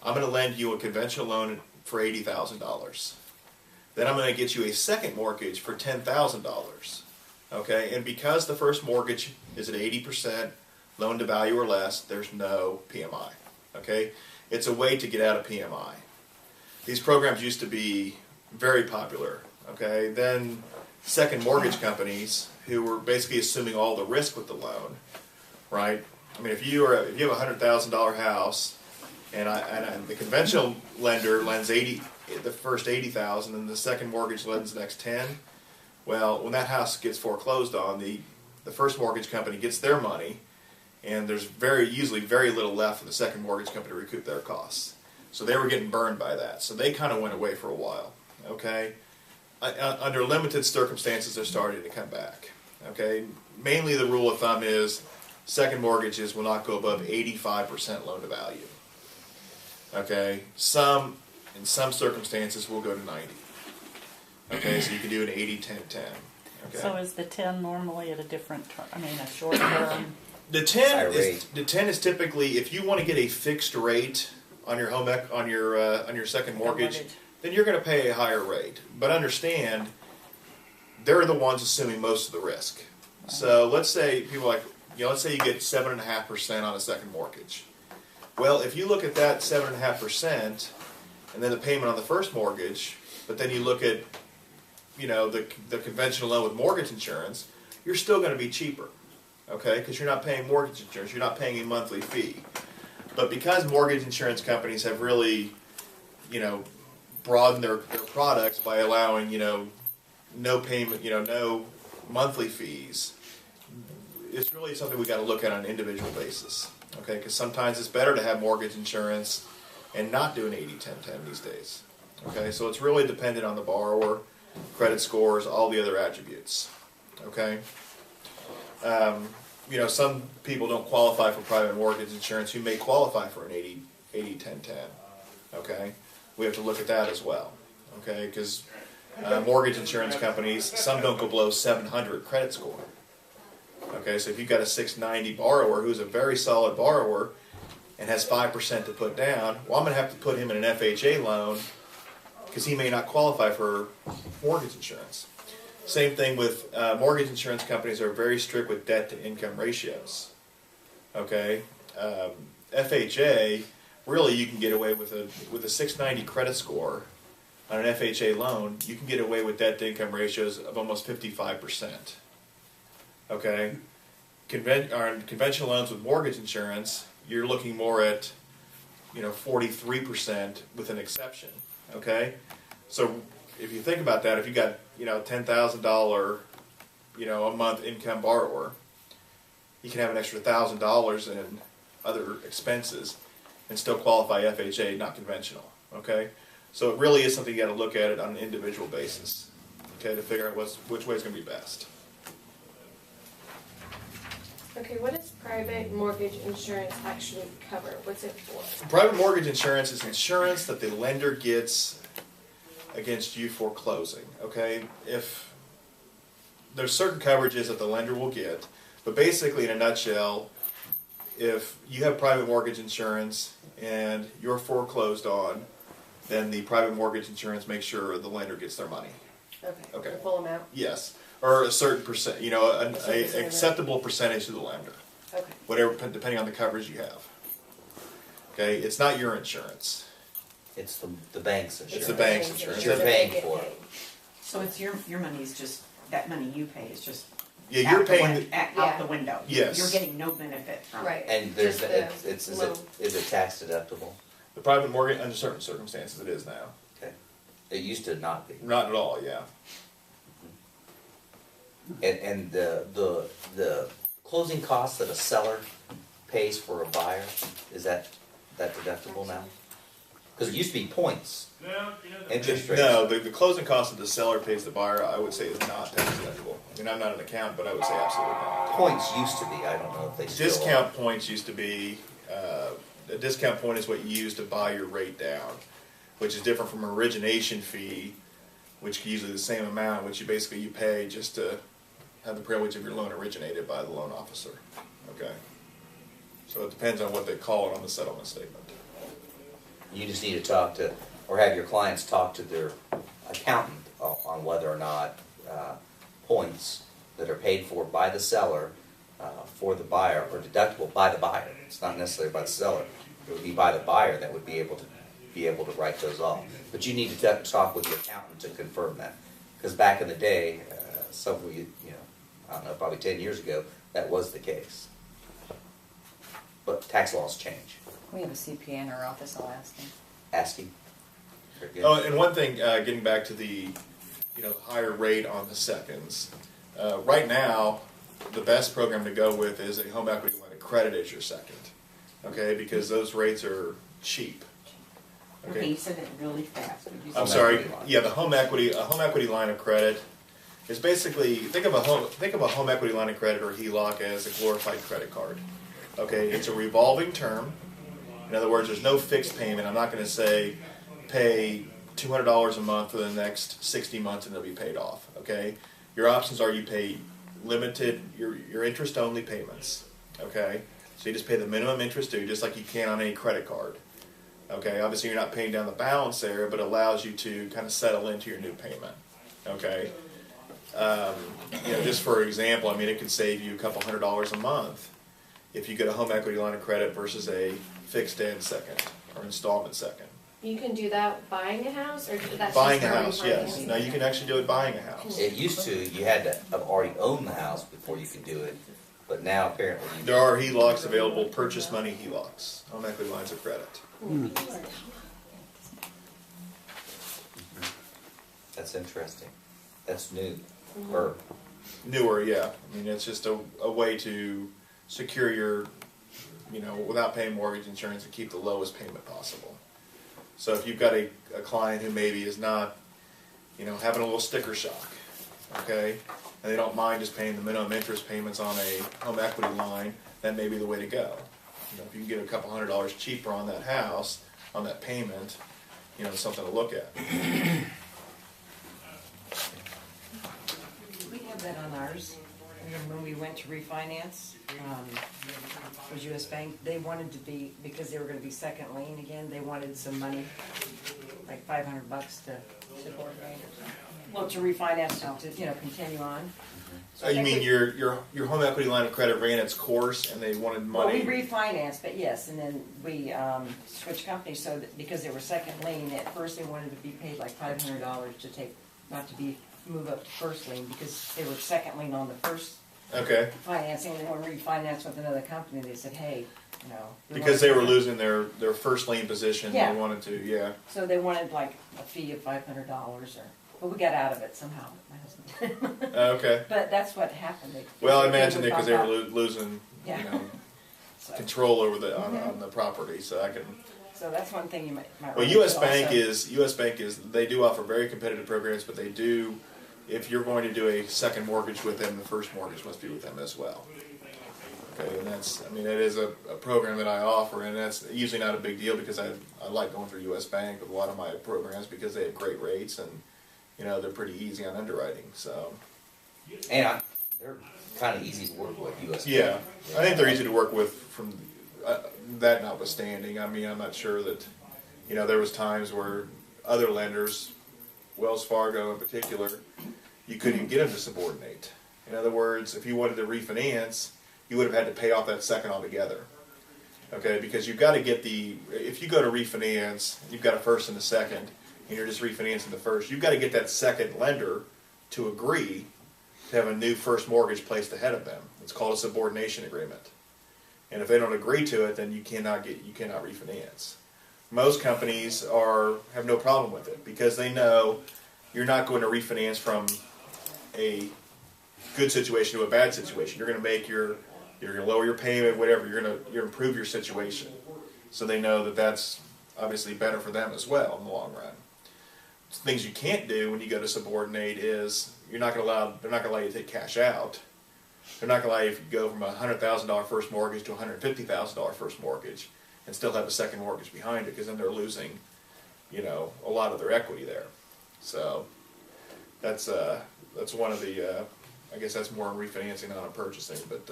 I'm going to lend you a conventional loan for $80,000. Then I'm going to get you a second mortgage for $10,000. Okay, and because the first mortgage is at 80% loan to value or less, there's no PMI. Okay, it's a way to get out of PMI. These programs used to be very popular. Okay, then second mortgage companies who were basically assuming all the risk with the loan, right? I mean, if you have a $100,000 house, and the conventional lender lends the first $80,000, and the second mortgage lends the next 10. Well, when that house gets foreclosed on, the first mortgage company gets their money, and there's usually very little left for the second mortgage company to recoup their costs. So they were getting burned by that. So they kind of went away for a while. Okay, under limited circumstances, they're starting to come back. Okay, mainly the rule of thumb is second mortgages will not go above 85% loan to value. Okay, in some circumstances will go to 90. Okay, so you can do an 80-10-10. Okay. So is the 10 normally at a different term? I mean, a short term? The 10 is typically, if you want to get a fixed rate on your on your second mortgage, then you're going to pay a higher rate. But understand, they're the ones assuming most of the risk. Right. So let's say let's say you get 7.5% on a second mortgage. Well, if you look at that 7.5% and then the payment on the first mortgage, but then you look at the conventional loan with mortgage insurance, you're still going to be cheaper, okay? Because you're not paying mortgage insurance, you're not paying a monthly fee. But because mortgage insurance companies have really, broadened their products by allowing, no payment, no monthly fees, it's really something we got to look at on an individual basis, okay? Because sometimes it's better to have mortgage insurance and not do an 80-10-10 these days, okay? So it's really dependent on the borrower, credit scores, all the other attributes, okay? Some people don't qualify for private mortgage insurance who may qualify for an 80-10-10, okay? We have to look at that as well, okay? Because mortgage insurance companies, some don't go below 700 credit score, okay? So if you've got a 690 borrower who's a very solid borrower and has 5% to put down, well, I'm going to have to put him in an FHA loan because he may not qualify for mortgage insurance. Same thing with mortgage insurance companies are very strict with debt to income ratios. Okay, FHA, really you can get away with a 690 credit score on an FHA loan. You can get away with debt to income ratios of almost 55%. Okay, conventional loans with mortgage insurance, you're looking more at 43% with an exception. Okay, so if you think about that, if you got $10,000 a month income borrower, you can have an extra $1,000 in other expenses and still qualify FHA, not conventional. Okay, so it really is something you got to look at it on an individual basis. Okay, to figure out which way is going to be best. Okay, what does private mortgage insurance actually cover? What's it for? Private mortgage insurance is insurance that the lender gets against you foreclosing. Okay, if there's certain coverages that the lender will get, but basically in a nutshell, if you have private mortgage insurance and you're foreclosed on, then the private mortgage insurance makes sure the lender gets their money. Okay. The full amount? Yes. Or a certain percent, an acceptable percentage to the lender. Okay. Whatever, depending on the coverage you have. Okay, it's not your insurance. It's the bank's insurance. It's the bank's insurance. You're paying for it. So it's your money is just, that money you pay is just you're paying out the window. Yes. You're getting no benefit from it. Right. And there's is it tax deductible? The private mortgage, under certain circumstances, it is now. Okay. It used to not be. Not at all, yeah. And the closing costs that a seller pays for a buyer, is that deductible now? Because it used to be points. Interest rates. No, the closing cost that the seller pays the buyer, I would say, is not tax deductible. I mean, I'm not an accountant, but I would say absolutely not. Points used to be. I don't know if they still Discount are. points used to be, a discount point is what you use to buy your rate down, which is different from an origination fee, which is usually the same amount, which you pay just to have the privilege of your loan originated by the loan officer. Okay? So it depends on what they call it on the settlement statement. You just need to talk to, or have your clients talk to their accountant on whether or not points that are paid for by the seller for the buyer are deductible by the buyer. It's not necessarily by the seller. It would be by the buyer that would be able to write those off. But you need to talk with your accountant to confirm that. Because back in the day, several, I don't know, probably 10 years ago, that was the case. But tax laws change. We have a CPA in our office, I'll ask him. Ask him. Very good. Oh, and one thing, getting back to the, higher rate on the seconds. Right now, the best program to go with is a home equity line of credit as your second. Okay, because those rates are cheap. Okay, you said it really fast. Would you I'm say- sorry. equity line. Yeah, a home equity line of credit is basically think of a home equity line of credit or HELOC as a glorified credit card. Okay, it's a revolving term. In other words, there's no fixed payment. I'm not going to say pay $200 a month for the next 60 months and it'll be paid off. Okay, your options are you pay limited your interest only payments. Okay, so you just pay the minimum interest due, just like you can on any credit card. Okay, obviously you're not paying down the balance there, but it allows you to kind of settle into your new payment. Okay, just for example, I mean it could save you a couple $100 a month if you get a home equity line of credit versus a fixed end second or installment second. You can do that buying a house, or that's Buying a just for house, yes. refinancing? Now you can actually do it buying a house. It used to, you had to have already owned the house before you could do it, but now apparently you There are HELOCs available, purchase money HELOCs, home equity lines of credit. That's interesting. That's new. Or Newer, yeah. I mean, it's just a way to secure your, without paying mortgage insurance and keep the lowest payment possible. So if you've got a client who maybe is not, having a little sticker shock, okay, and they don't mind just paying the minimum interest payments on a home equity line, that may be the way to go. If you can get a couple $100 cheaper on that house, on that payment, it's something to look at. We have that on ours. When we went to refinance, was US Bank, they wanted to be, because they were gonna be second lien again, they wanted some money, like $500 to support rate or something. Well, to refinance, to, continue on. So You I mean think your home equity line of credit ran its course and they wanted money? Well, we refinanced, but yes, and then we switched companies, so that, because they were second lien, at first they wanted to be paid like $500 to take, not to be, move up to first lien, because they were second lien on the first Okay. financing, and they want to refinance with another company, they said, hey, we Because want they to- were losing their first lien position, Yeah. they wanted to, yeah. So they wanted like a fee of $500, but we got out of it somehow, my husband. Okay. But that's what happened. Well, I they imagine because they were bought out. losing, Yeah. So control over on the property. So I can. So that's one thing you might. Well, run U.S. into Bank also. is they do offer very competitive programs, but they do. If you're going to do a second mortgage with them, the first mortgage must be with them as well. Okay, and it is a program that I offer, and that's usually not a big deal because I like going through U.S. Bank with a lot of my programs because they have great rates and they're pretty easy on underwriting. So and they're kind of easy to work with. US. yeah, I think they're easy to work with from that notwithstanding. I mean, I'm not sure that there was times where other lenders, Wells Fargo in particular, you couldn't even get them to subordinate. In other words, if you wanted to refinance, you would have had to pay off that second altogether. Okay, because you've got to get if you go to refinance, you've got a first and a second, and you're just refinancing the first, you've got to get that second lender to agree to have a new first mortgage placed ahead of them. It's called a subordination agreement. And if they don't agree to it, then you cannot refinance. Most companies have no problem with it because they know you're not going to refinance from a good situation to a bad situation. You're going to you're going to lower your payment, whatever. You're going to improve your situation. So they know that that's obviously better for them as well in the long run. Things you can't do when you go to subordinate is they're not going to allow you to take cash out. They're not going to allow you to go from a $100,000 first mortgage to a $150,000 first mortgage and still have a second mortgage behind it because then they're losing, a lot of their equity there. So that's one of the, I guess that's more refinancing, not on purchasing, but